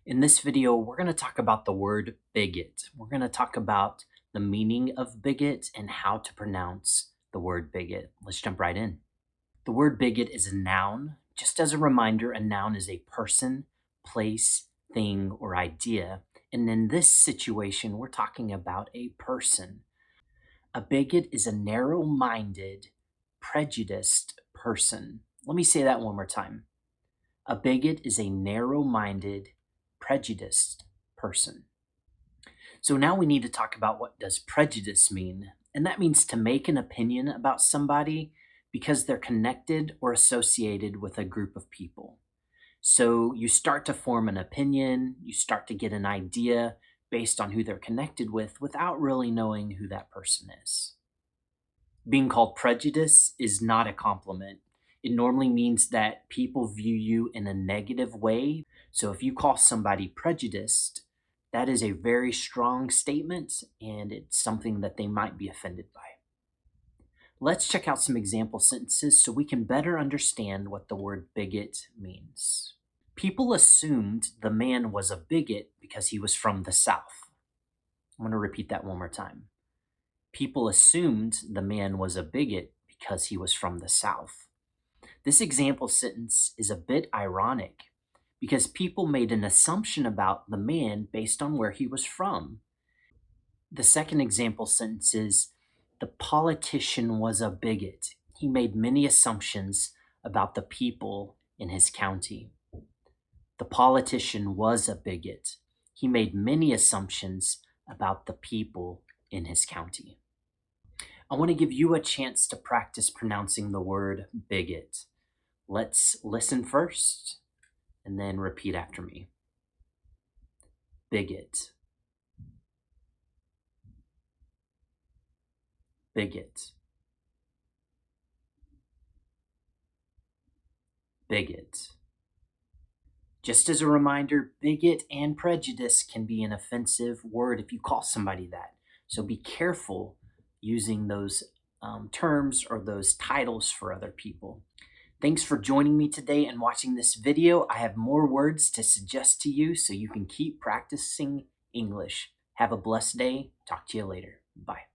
In this video, we're going to talk about the word bigot. We're going to talk about the meaning of bigot and how to pronounce the word bigot. Let's jump right in. The word bigot is a noun. Just as a reminder, a noun is a person, place, thing, or idea. And in this situation, we're talking about a person. A bigot is a narrow-minded, prejudiced person. Let me say that one more time. A bigot is a narrow-minded, prejudiced person. So now we need to talk about what does prejudice mean. And that means to make an opinion about somebody because they're connected or associated with a group of people. So you start to form an opinion, you start to get an idea based on who they're connected with without really knowing who that person is. Being called prejudice is not a compliment. It normally means that people view you in a negative way. So if you call somebody prejudiced, that is a very strong statement and it's something that they might be offended by. Let's check out some example sentences so we can better understand what the word bigot means. People assumed the man was a bigot because he was from the South. I'm going to repeat that one more time. People assumed the man was a bigot because he was from the South. This example sentence is a bit ironic because people made an assumption about the man based on where he was from. The second example sentence is, the politician was a bigot. He made many assumptions about the people in his county. The politician was a bigot. He made many assumptions about the people in his county. I want to give you a chance to practice pronouncing the word bigot. Let's listen first and then repeat after me. Bigot. Bigot. Bigot. Just as a reminder, bigot and prejudice can be an offensive word if you call somebody that. So be careful using those terms or those titles for other people. Thanks for joining me today and watching this video. I have more words to suggest to you so you can keep practicing English. Have a blessed day. Talk to you later. Bye.